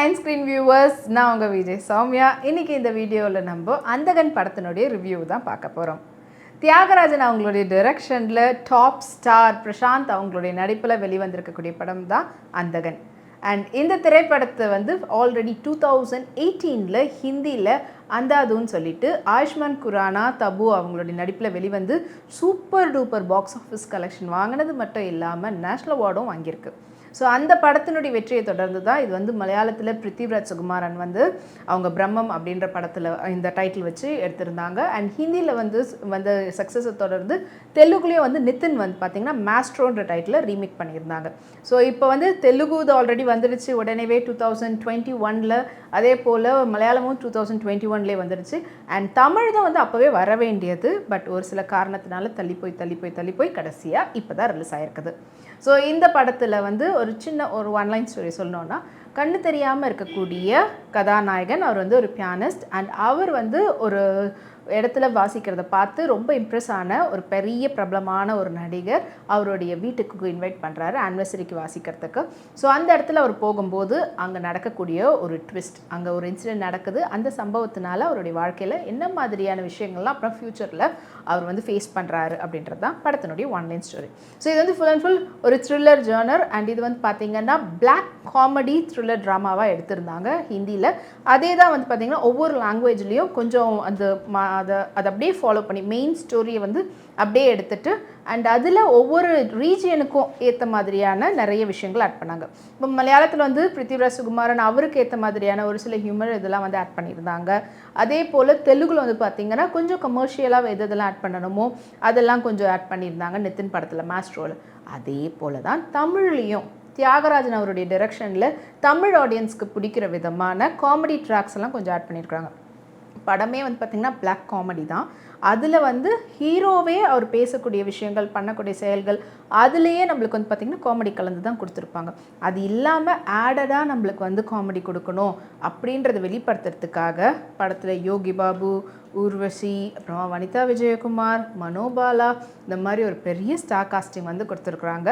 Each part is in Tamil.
நைன் ஸ்க்ரீன் வியூவர்ஸ், நான் உங்கள் விஜய் சௌமியா. இன்றைக்கி இந்த வீடியோவில் நம்ம அந்தகன் படத்தினுடைய ரிவ்யூ தான் பார்க்க போகிறோம். தியாகராஜன் அவங்களுடைய டைரக்ஷனில் டாப் ஸ்டார் பிரசாந்த் அவங்களுடைய நடிப்பில் வெளிவந்திருக்கக்கூடிய படம் தான் அந்தகன். அண்ட் இந்த திரைப்படத்தை வந்து ஆல்ரெடி 2018 ஹிந்தியில் அந்தாதுன்னு சொல்லிட்டு ஆயுஷ்மான் குரானா தபு அவங்களுடைய நடிப்பில் வெளிவந்து super duper box office collection வாங்கினது மட்டும் இல்லாமல் நேஷ்னல் அவார்டும் வாங்கியிருக்கு. ஸோ அந்த படத்தினுடைய வெற்றியை தொடர்ந்து தான் இது வந்து மலையாளத்தில் பிருத்திவிராஜ் சுகுமாரன் வந்து அவங்க பிரம்மம் அப்படின்ற படத்தில் இந்த டைட்டில் வச்சு எடுத்திருந்தாங்க. அண்ட் ஹிந்தியில் வந்து சக்ஸஸை தொடர்ந்து தெலுங்குலேயும் வந்து நிதின் வந்து பார்த்திங்கன்னா மாஸ்ட்ரோன்ற டைட்டில் ரீமேக் பண்ணியிருந்தாங்க. ஸோ இப்போ வந்து தெலுங்கு இது ஆல்ரெடி வந்துடுச்சு உடனேவே 2021 அதே போல் மலையாளமும் 2021 வந்துடுச்சு. அண்ட் தமிழ் தான் வந்து அப்போவே வர வேண்டியது, பட் ஒரு சில காரணத்தினால தள்ளி போய் கடைசியாக இப்போ தான் ரிலீஸ் ஆகிருக்குது. ஸோ இந்த படத்தில் வந்து ஒரு சின்ன ஒரு ஒன்லைன் ஸ்டோரி சொல்லணுன்னா, கண்ணு தெரியாமல் இருக்கக்கூடிய கதாநாயகன் அவர் வந்து ஒரு பியானிஸ்ட். அண்ட் அவர் வந்து ஒரு இடத்துல வாசிக்கிறத பார்த்து ரொம்ப இம்ப்ரெஸ் ஆன ஒரு பெரிய பிரபலமான ஒரு நடிகர் அவருடைய வீட்டுக்கு இன்வைட் பண்ணுறாரு ஆனிவர்சரிக்கு வாசிக்கிறதுக்கு. ஸோ அந்த இடத்துல அவர் போகும்போது அங்கே நடக்கக்கூடிய ஒரு ட்விஸ்ட், அங்கே ஒரு இன்சிடென்ட் நடக்குது. அந்த சம்பவத்தினால அவருடைய வாழ்க்கையில் என்ன மாதிரியான விஷயங்கள்லாம் அப்புறம் ஃப்யூச்சரில் அவர் வந்து ஃபேஸ் பண்ணுறாரு அப்படின்றது தான் படத்தினுடைய ஒன்லைன் ஸ்டோரி. ஸோ இது வந்து ஃபுல் அண்ட் ஃபுல் ஒரு த்ரில்லர் ஜானர். அண்ட் இது வந்து பார்த்திங்கன்னா பிளாக் காமெடி த்ரில்லர் ட்ராமாவாக எடுத்திருந்தாங்க ஹிந்தியில். அதே தான் வந்து பார்த்திங்கன்னா ஒவ்வொரு லாங்குவேஜ்லேயும் கொஞ்சம் அதை அப்படியே ஃபாலோ பண்ணி மெயின் ஸ்டோரியை வந்து அப்படியே எடுத்துகிட்டு அண்ட் அதில் ஒவ்வொரு ரீஜியனுக்கும் ஏற்ற மாதிரியான நிறைய விஷயங்கள் ஆட் பண்ணாங்க. இப்போ மலையாளத்தில் வந்து பிருத்திவிராஜ் சுகுமாரன் அவருக்கு ஏற்ற மாதிரியான ஒரு சில ஹியூமர் இதெல்லாம் வந்து ஆட் பண்ணியிருந்தாங்க. அதே போல் தெலுங்குல வந்து பார்த்திங்கன்னா கொஞ்சம் கமர்ஷியலாக எதெல்லாம் ஆட் பண்ணணுமோ அதெல்லாம் கொஞ்சம் ஆட் பண்ணியிருந்தாங்க நிதின் படத்தில் மாஸ்ட்ரோவில். அதே போல் தான் தமிழ்லேயும் தியாகராஜன் அவருடைய டைரக்ஷனில் தமிழ் ஆடியன்ஸ்க்கு பிடிக்கிற விதமான காமெடி ட்ராக்ஸ் எல்லாம் கொஞ்சம் ஆட் பண்ணியிருக்காங்க. படமே வந்து பார்த்திங்கன்னா பிளாக் காமெடி தான். அதில் வந்து ஹீரோவே அவர் பேசக்கூடிய விஷயங்கள் பண்ணக்கூடிய செயல்கள் அதுலேயே நம்மளுக்கு வந்து பார்த்திங்கன்னா காமெடி கலந்து தான் கொடுத்துருப்பாங்க. அது இல்லாமல் ஆடடாக நம்மளுக்கு வந்து காமெடி கொடுக்கணும் அப்படின்றத வெளிப்படுத்துறதுக்காக படத்தில் யோகி பாபு, ஊர்வசி, அப்புறமா வனிதா விஜயகுமார், மனோபாலா, இந்த மாதிரி ஒரு பெரிய ஸ்டார் காஸ்டிங் வந்து கொடுத்துருக்குறாங்க.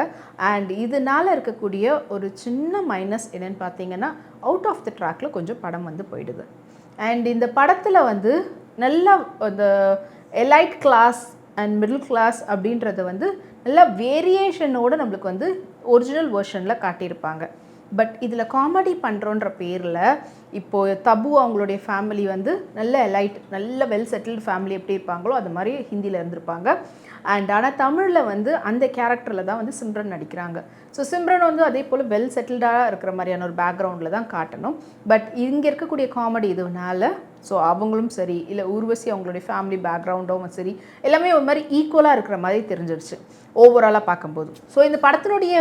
அண்ட் இதனால் இருக்கக்கூடிய ஒரு சின்ன மைனஸ் என்னென்னு பார்த்தீங்கன்னா அவுட் ஆஃப் த ட்ராக்ல கொஞ்சம் படம் வந்து போயிடுது. அண்ட் இந்த படத்தில் வந்து நல்லா இந்த elite class and middle class அப்படின்றத வந்து நல்லா வேரியேஷனோடு நம்மளுக்கு வந்து ஒரிஜினல் வெர்ஷனில் காட்டியிருப்பாங்க. பட் இதில் காமெடி பண்ணுறோன்ற பேரில் இப்போது தபு அவங்களுடைய ஃபேமிலி வந்து நல்ல எலைட் நல்ல வெல் செட்டில்டு ஃபேமிலி எப்படி இருப்பாங்களோ அது மாதிரி ஹிந்தியில் இருந்திருப்பாங்க. அண்ட் ஆனால் தமிழில் வந்து அந்த கேரக்டரில் தான் வந்து சிம்ரன் நடிக்கிறாங்க. ஸோ சிம்ரன் வந்து அதே போல் வெல் செட்டில்டாக இருக்கிற மாதிரியான ஒரு பேக்ரவுண்டில் தான் காட்டணும். பட் இங்கே இருக்கக்கூடிய காமெடி இதுனால ஸோ அவங்களும் சரி இல்லை ஊர்வசி அவங்களுடைய ஃபேமிலி பேக்ரவுண்டும் சரி எல்லாமே ஒரு மாதிரி ஈக்குவலாக இருக்கிற மாதிரி தெரிஞ்சிருச்சு ஓவராலாக பார்க்கும்போது. ஸோ இந்த படத்தினுடைய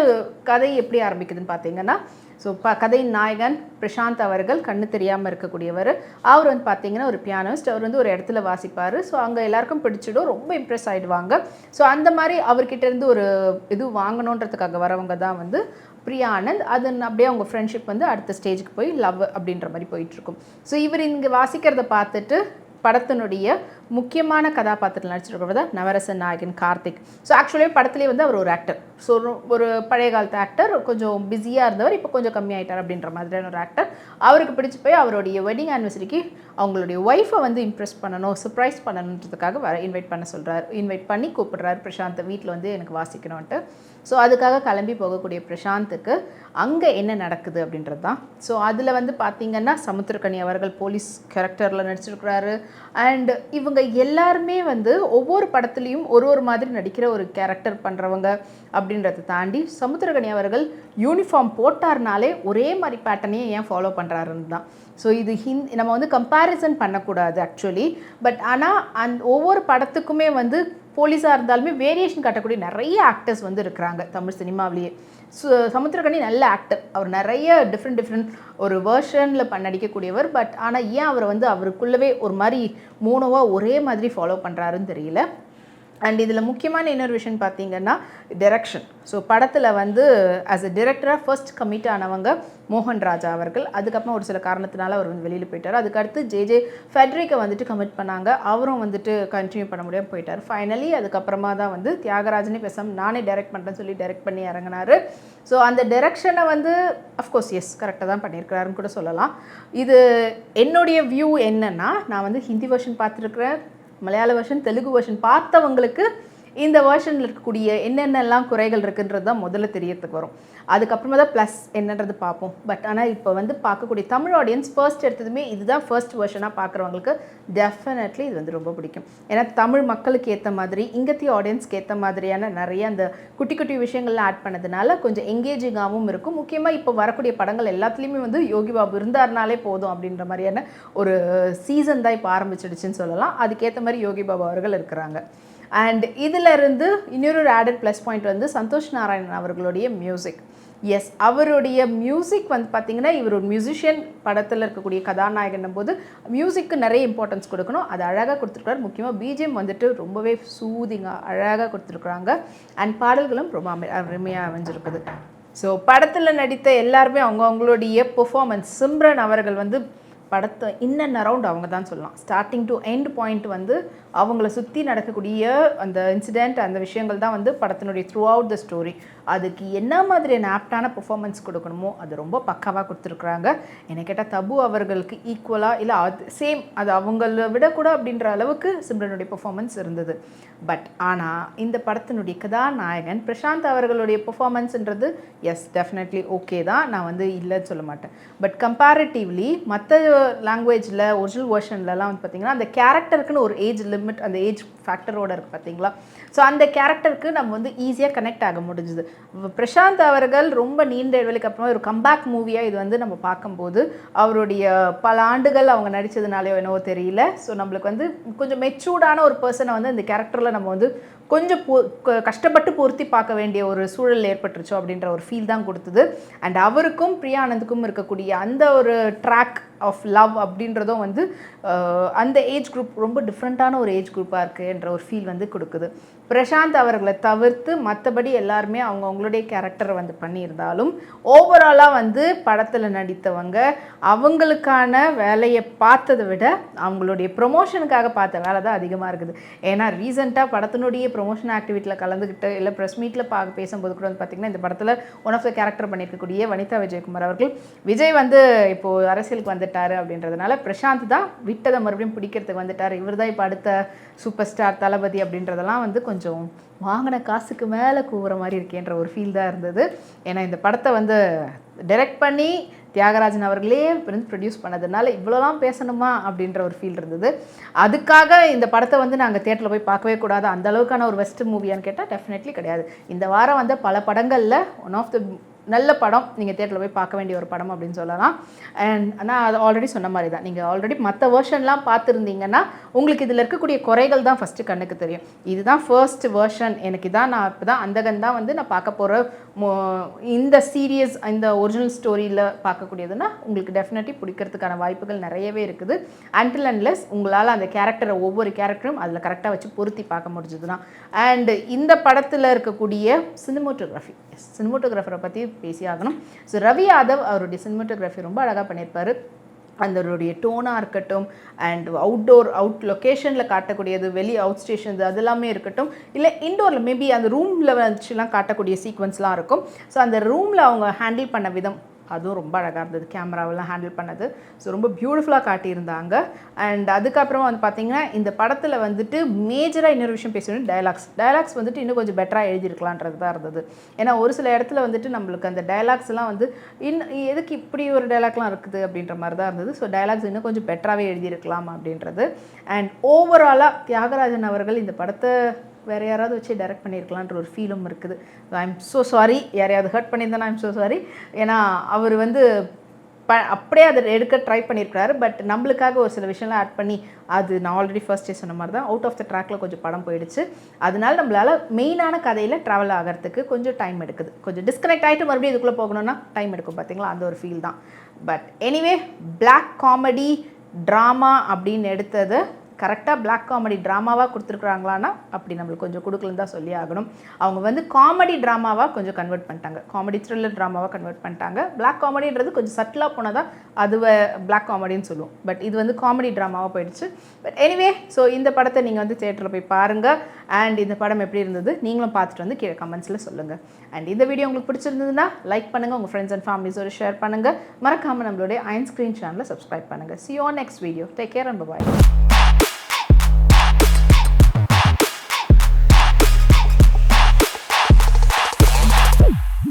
கதை எப்படி ஆரம்பிக்குதுன்னு பார்த்தீங்கன்னா, ஸோ கதையின் நாயகன் பிரசாந்த் அவர்கள் கண்ணு தெரியாமல் இருக்கக்கூடியவர். அவர் வந்து பார்த்திங்கன்னா ஒரு பியானிஸ்ட். அவர் வந்து ஒரு இடத்துல வாசிப்பார். ஸோ அங்கே எல்லாருக்கும் பிடிச்சிடும், ரொம்ப இம்ப்ரெஸ் ஆகிடுவாங்க. ஸோ அந்த மாதிரி அவர்கிட்டேருந்து ஒரு இது வாங்கணுன்றதுக்காக வரவங்க தான் வந்து பிரியா ஆனந்த். அது அப்படியே அவங்க ஃப்ரெண்ட்ஷிப் வந்து அடுத்த ஸ்டேஜுக்கு போய் லவ் அப்படின்ற மாதிரி போயிட்டுருக்கும். ஸோ இவர் இங்கே வாசிக்கிறத பார்த்துட்டு படத்தினுடைய முக்கியமான கதாபாத்திரத்தில் நடிச்சிருக்கிறவர் தான் நவரசன் நாயகன் கார்த்திக். ஸோ ஆக்சுவலாக படத்துலேயே வந்து அவர் ஒரு ஆக்டர். ஸோ ஒரு பழைய காலத்து ஆக்டர், கொஞ்சம் பிஸியாக இருந்தவர், இப்போ கொஞ்சம் கம்மியாயிட்டார் அப்படின்ற மாதிரியான ஒரு ஆக்டர். அவருக்கு பிடிச்சி போய் அவருடைய வெட்டிங் ஆனிவர்சரிக்கு அவங்களுடைய ஒய்ஃபை வந்து இம்ப்ரெஸ் பண்ணணும், சர்ப்ரைஸ் பண்ணணுன்றதுக்காக இன்வைட் பண்ணி கூப்பிடுறாரு பிரசாந்த் வீட்டில் வந்து எனக்கு வாசிக்கணும்ன்ட்டு. ஸோ அதுக்காக கிளம்பி போகக்கூடிய பிரசாந்துக்கு அங்கே என்ன நடக்குது அப்படின்றது தான். ஸோ அதில் வந்து பார்த்திங்கன்னா சமுத்திரக்கனி அவர்கள் போலீஸ் கேரக்டரில் நடிச்சிருக்கிறாரு. அண்ட் இவங்க எல்லாருமே வந்து ஒவ்வொரு படத்துலேயும் ஒரு மாதிரி நடிக்கிற ஒரு கேரக்டர் பண்ணுறவங்க அப்படின்றத தாண்டி சமுத்திரக்கனி அவர்கள் யூனிஃபார்ம் போட்டார்னாலே ஒரே மாதிரி பேட்டர்னையே ஏன் ஃபாலோ பண்ணுறாருன்னு தான். ஸோ இது நம்ம வந்து கம்பேரிசன் பண்ணக்கூடாது ஆக்சுவலி. பட் ஆனால் ஒவ்வொரு படத்துக்குமே வந்து போலீஸாக இருந்தாலுமே வேரியேஷன் காட்டக்கூடிய நிறைய ஆக்டர்ஸ் வந்து இருக்கிறாங்க தமிழ் சினிமாவிலேயே. சமுத்திரக்கனி நல்ல ஆக்டர், அவர் நிறைய டிஃப்ரெண்ட் ஒரு வேர்ஷனில் நடிக்கக்கூடியவர். பட் ஆனால் ஏன் அவரை வந்து அவருக்குள்ளவே ஒரு மாதிரி மோனோவாக ஒரே மாதிரி ஃபாலோ பண்ணுறாருன்னு தெரியல. அண்ட் இதில் முக்கியமான இன்னொரு விஷயம் பார்த்தீங்கன்னா டைரக்ஷன். ஸோ படத்தில் வந்து ஆஸ் அ டிரெக்டராக ஃபர்ஸ்ட் கமிட் ஆனவங்க மோகன் ராஜா அவர்கள். அதுக்கப்புறம் ஒரு சில காரணத்தினால அவர் வந்து வெளியில் போயிட்டார். அதுக்கடுத்து ஜே ஃபெட்ரிக்கை வந்துட்டு கமிட் பண்ணாங்க. அவரும் வந்துட்டு கண்டினியூ பண்ண முடியாமல் போயிட்டார். ஃபைனலி அதுக்கப்புறமா தான் வந்து தியாகராஜனே பேசாமல் நானே டைரக்ட் பண்ணுறேன்னு சொல்லி டைரக்ட் பண்ணி இறங்கினார். ஸோ அந்த டைரக்ஷனை வந்து அஃப்கோர்ஸ் எஸ் கரெக்டாக தான் பண்ணியிருக்கிறாருன்னு கூட சொல்லலாம். இது என்னுடைய வியூ என்னென்னா, நான் வந்து ஹிந்தி வெர்ஷன் பார்த்துருக்குறேன், மலையாள வெர்ஷன், தெலுங்கு வெர்ஷன் பார்த்தவங்களுக்கு இந்த வெர்ஷனில் இருக்கக்கூடிய என்னென்னலாம் குறைகள் இருக்குன்றது தான் முதல்ல தெரியறதுக்கு வரும். அதுக்கப்புறமா தான் ப்ளஸ் என்னன்றது பார்ப்போம். பட் ஆனால் இப்போ வந்து பார்க்கக்கூடிய தமிழ் ஆடியன்ஸ் ஃபர்ஸ்ட் எடுத்ததுமே இதுதான் ஃபர்ஸ்ட் வெர்ஷனாக பார்க்குறவங்களுக்கு டெஃபினெட்லி இது வந்து ரொம்ப பிடிக்கும். ஏன்னா தமிழ் மக்களுக்கு ஏற்ற மாதிரி இங்கத்திய ஆடியன்ஸ்க்கு ஏற்ற மாதிரியான நிறைய அந்த குட்டி குட்டி விஷயங்கள்லாம் ஆட் பண்ணதுனால கொஞ்சம் எங்கேஜிங்காகவும் இருக்கும். முக்கியமாக இப்போ வரக்கூடிய படங்கள் எல்லாத்துலேயுமே வந்து யோகி பாபு இருந்தாருனாலே போதும் அப்படின்ற மாதிரியான ஒரு சீசன் தான் இப்போ ஆரம்பிச்சிடுச்சுன்னு சொல்லலாம். அதுக்கேற்ற மாதிரி யோகி பாபு அவர்கள் இருக்கிறாங்க. அண்ட் இதிலிருந்து இன்னொரு ஆடட் ப்ளஸ் பாயிண்ட் வந்து சந்தோஷ் நாராயணன் அவர்களுடைய மியூசிக். எஸ், அவருடைய மியூசிக் வந்து பார்த்திங்கன்னா, இவர் ஒரு மியூசிஷியன், படத்தில் இருக்கக்கூடிய கதாநாயகன் போது மியூசிக்கு நிறைய இம்பார்ட்டன்ஸ் கொடுக்கணும். அது அழகாக கொடுத்துருக்காரு. முக்கியமாக பிஜிஎம் வந்துட்டு ரொம்பவே சூதிங்காக அழகாக கொடுத்துருக்குறாங்க. அண்ட் பாடல்களும் ரொம்ப அருமையாக அமைஞ்சிருக்குது. ஸோ படத்தில் நடித்த எல்லாருமே அவங்களுடைய பெர்ஃபார்மன்ஸ், சிம்ரன் அவர்கள் வந்து படத்தை இன் அண்ட் அரவுண்ட் அவங்க தான் சொல்லலாம். ஸ்டார்டிங் டு எண்ட் பாயிண்ட் வந்து அவங்கள சுற்றி நடக்கக்கூடிய அந்த இன்சிடெண்ட், அந்த விஷயங்கள் தான் வந்து படத்தினுடைய த்ரூ அவுட் த ஸ்டோரி. அதுக்கு என்ன மாதிரியான ஆப்டான பெர்ஃபார்மன்ஸ் கொடுக்கணுமோ அது ரொம்ப பக்காவாக கொடுத்துருக்குறாங்க. என்னை கேட்டால் தபு அவர்களுக்கு ஈக்குவலாக இல்லை அது சேம், அது அவங்கள விட கூட அப்படின்ற அளவுக்கு சிம்ரனுடைய பெர்ஃபார்மன்ஸ் இருந்தது. பட் ஆனால் இந்த படத்தினுடைய கதாநாயகன் பிரசாந்த் அவர்களுடைய பெர்ஃபார்மன்ஸ்ன்றது எஸ் டெஃபினெட்லி ஓகே தான், நான் வந்து இல்லைன்னு சொல்ல மாட்டேன். பட் கம்பேரிட்டிவ்லி மற்ற லாங்குவேஜில் ஒரிஜினல் வெர்ஷன்லலாம் வந்து பார்த்திங்கன்னா அந்த கேரக்டருக்குன்னு ஒரு ஏஜ் லிமிட், அந்த ஏஜ் ஃபேக்டரோடு இருக்குது பார்த்தீங்களா. ஸோ அந்த கேரக்டருக்கு நம்ம வந்து ஈஸியாக கனெக்ட் ஆக முடிஞ்சுது. பிரசாந்த் அவர்கள் ரொம்ப நீண்ட இடைவெளிக்கு அப்புறமா ஒரு கம்பேக் மூவியாக இது வந்து நம்ம பார்க்கும்போது அவருடைய பல ஆண்டுகள் அவங்க நடித்ததுனாலே என்னவோ தெரியல. ஸோ நம்மளுக்கு வந்து கொஞ்சம் மெச்சூர்டான ஒரு பர்சனை வந்து இந்த கேரக்டரில் நம்ம வந்து கொஞ்சம் கஷ்டப்பட்டு பொருத்தி பார்க்க வேண்டிய ஒரு சூழல் ஏற்பட்டுருச்சோ அப்படின்ற ஒரு ஃபீல் தான் கொடுத்தது. அண்ட் அவருக்கும் பிரியா ஆனந்துக்கும் இருக்கக்கூடிய அந்த ஒரு ட்ராக் ஆஃப் லவ் அப்படின்றதும் வந்து அந்த ஏஜ் குரூப் ரொம்ப டிஃப்ரெண்ட்டான ஒரு ஏஜ் குரூப்பாக இருக்குன்ற ஒரு ஃபீல் வந்து கொடுக்குது. பிரசாந்த் அவர்களை தவிர்த்து மற்றபடி எல்லாருமே அவங்களுடைய கேரக்டரை வந்து பண்ணியிருந்தாலும் ஓவராலாக வந்து படத்தில் நடித்தவங்க அவங்களுக்கான வேலையை பார்த்ததை விட அவங்களுடைய ப்ரொமோஷனுக்காக பார்த்த வேலை தான் அதிகமாக இருக்குது. ஏன்னா ரீசெண்டாக படத்தினுடைய ப்ரொமோஷன் ஆக்டிவிட்டியில் கலந்துக்கிட்டு இல்லை ப்ரெஸ் மீட்டில் பேசும்போது கூட வந்து பார்த்திங்கன்னா இந்த படத்தில் ஒன் ஆஃப் த கேரக்டர் பண்ணியிருக்கக்கூடிய வனிதா விஜயகுமார் அவர்கள், விஜய் வந்து இப்போது அரசியலுக்கு வந்துட்டார் அப்படின்றதுனால பிரசாந்த் தான் விட்டதை மறுபடியும் பிடிக்கிறதுக்கு வந்துட்டார், இவர் தான் இப்போ அடுத்த சூப்பர் ஸ்டார் தளபதி அப்படின்றதெல்லாம் வந்து கொஞ்சம் வாங்கின காசுக்கு மேலே கூவுற மாதிரி இருக்கேன்ற ஒரு ஃபீல் தான் இருந்தது. ஏன்னா இந்த படத்தை வந்து டைரக்ட் பண்ணி தியாகராஜன் அவர்களே ப்ரொடியூஸ் பண்ணதுனால இவ்வளோலாம் பேசணுமா அப்படின்ற ஒரு ஃபீல் இருந்தது. அதுக்காக இந்த படத்தை வந்து நாங்கள் தியேட்டரில் போய் பார்க்கவே கூடாது, அந்த அளவுக்கான ஒரு வெஸ்ட் மூவியான்னு கேட்டால் டெஃபினெட்லி கிடையாது. இந்த வாரம் வந்து பல படங்களில் ஒன் ஆஃப் த நல்ல படம், நீங்கள் தியேட்டரில் போய் பார்க்க வேண்டிய ஒரு படம் அப்படின்னு சொல்லலாம். அண்ட் ஆனால் அது ஆல்ரெடி சொன்ன மாதிரி தான், நீங்கள் ஆல்ரெடி மற்ற வெர்ஷன்லாம் பார்த்துருந்தீங்கன்னா உங்களுக்கு இதில் இருக்கக்கூடிய குறைகள் தான் ஃபஸ்ட்டு கண்ணுக்கு தெரியும். இதுதான் ஃபர்ஸ்ட் வெர்ஷன், எனக்கு இதான் நான் இப்போ தான் அந்தகன் தான் வந்து நான் பார்க்க போகிற இந்த சீரியஸ், இந்த ஒரிஜினல் ஸ்டோரியில் பார்க்கக்கூடியதுன்னா உங்களுக்கு டெஃபினெட்லி பிடிக்கிறதுக்கான வாய்ப்புகள் நிறையவே இருக்குது. அன்டில் அன்லெஸ் உங்களால் அந்த கேரக்டரை ஒவ்வொரு கேரக்டரும் அதில் கரெக்டாக வச்சு பொருத்தி பார்க்க முடிஞ்சதுன்னா. அண்டு இந்த படத்தில் இருக்கக்கூடிய சினிமோட்டோகிராஃபரை பற்றி பேசி ஆகணும். ஸோ ரவி யாதவ் அவருடைய சினிமோட்டோகிராஃபி ரொம்ப அழகாக பண்ணியிருப்பார். அதனுடைய டோனாக இருக்கட்டும் அண்ட் அவுட் லொக்கேஷனில் காட்டக்கூடியது, வெளி அவுட் ஸ்டேஷன்ஸ் அதெல்லாமே இருக்கட்டும், இல்லை இன்டோரில் மேபி அந்த ரூமில் வச்சுலாம் காட்டக்கூடிய சீக்வன்ஸ்லாம் இருக்கும். ஸோ அந்த ரூமில் அவங்க ஹேண்டில் பண்ண விதம் அதுவும் ரொம்ப அழகாக இருந்தது. கேமராவெல்லாம் ஹேண்டில் பண்ணது ஸோ ரொம்ப பியூட்டிஃபுல்லாக காட்டியிருந்தாங்க. அண்ட் அதுக்கப்புறமா வந்து பார்த்திங்கன்னா இந்த படத்தில் வந்துட்டு மேஜராக இன்னொரு விஷயம் பேசணும், டயலாக்ஸ் வந்துட்டு இன்னும் கொஞ்சம் பெட்டராக எழுதியிருக்கலான்றது தான் இருந்தது. ஏன்னா ஒரு சில இடத்துல வந்துட்டு நம்மளுக்கு அந்த டயலாக்ஸ்லாம் வந்து எதுக்கு இப்படி ஒரு டயலாக்லாம் இருக்குது அப்படின்ற மாதிரி தான் இருந்தது. ஸோ டயலாக்ஸ் இன்னும் கொஞ்சம் பெட்டராகவே எழுதியிருக்கலாம் அப்படின்றது. அண்ட் ஓவராலாக தியாகராஜன் அவர்கள் இந்த படத்தை வேறு யாராவது வச்சு டைரக்ட் பண்ணியிருக்கலான்ற ஒரு ஃபீலும் இருக்குது. ஐ எம் ஸோ சாரி, யாரையாவது ஹர்ட் பண்ணியிருந்தேன்னா ஐ எம் ஸோ சாரி. ஏன்னா அவர் வந்து அப்படியே அதை எடுக்க ட்ரை பண்ணியிருக்கிறாரு. பட் நம்மளுக்காக ஒரு சில விஷயம்லாம் ஆட் பண்ணி அது நான் ஆல்ரெடி ஃபர்ஸ்டே சொன்ன மாதிரி தான் அவுட் ஆஃப் த ட்ராக்கில் கொஞ்சம் படம் போயிடுச்சு. அதனால நம்மளால் மெயினான கதையில் ட்ராவல் ஆகிறதுக்கு கொஞ்சம் டைம் எடுக்குது. கொஞ்சம் டிஸ்கனெக்ட் ஆகிட்டு மறுபடியும் இதுக்குள்ளே போகணுன்னா டைம் எடுக்கும் பார்த்தீங்களா, அந்த ஒரு ஃபீல் தான். But anyway black comedy drama அப்படின்னு எடுத்தது கரெக்டாக பிளாக் காமெடி ட்ராமாவாக கொடுத்துருக்குறாங்களான்னா அப்படி நம்மளுக்கு கொஞ்சம் கொடுக்கலன்னு தான் சொல்லி ஆகணும். அவங்க வந்து காமெடி ட்ராமாவாக கொஞ்சம் கன்வெர்ட் பண்ணிட்டாங்க, காமெடி த்ரில்லர் ட்ராமாவாக கன்வெர்ட் பண்ணிட்டாங்க. பிளாக் காமெடின்றது கொஞ்சம் சட்டிலாக போனால் தான் அதுவை பிளாக் காமெடின்னு சொல்லுவோம். பட் இது வந்து காமெடி ட்ராமாவாக போயிடுச்சு. பட் எனிவே, ஸோ இந்த படத்தை நீங்கள் வந்து தியேட்டரில் போய் பாருங்கள். அண்ட் இந்த படம் எப்படி இருந்தது நீங்களும் பார்த்துட்டு வந்து கீழே கமெண்ட்ஸில் சொல்லுங்கள். அண்ட் இந்த வீடியோ உங்களுக்கு பிடிச்சிருந்ததுன்னா லைக் பண்ணுங்கள், உங்கள் ஃப்ரெண்ட்ஸ் அண்ட் ஃபேமிலிஸோடு ஷேர் பண்ணுங்கள். மறக்காமல் நம்மளுடைய ஐன் ஸ்க்ரீன் சேனலை சப்ஸ்கிரைப் பண்ணுங்கள். See you on next video. Take care and bye-bye.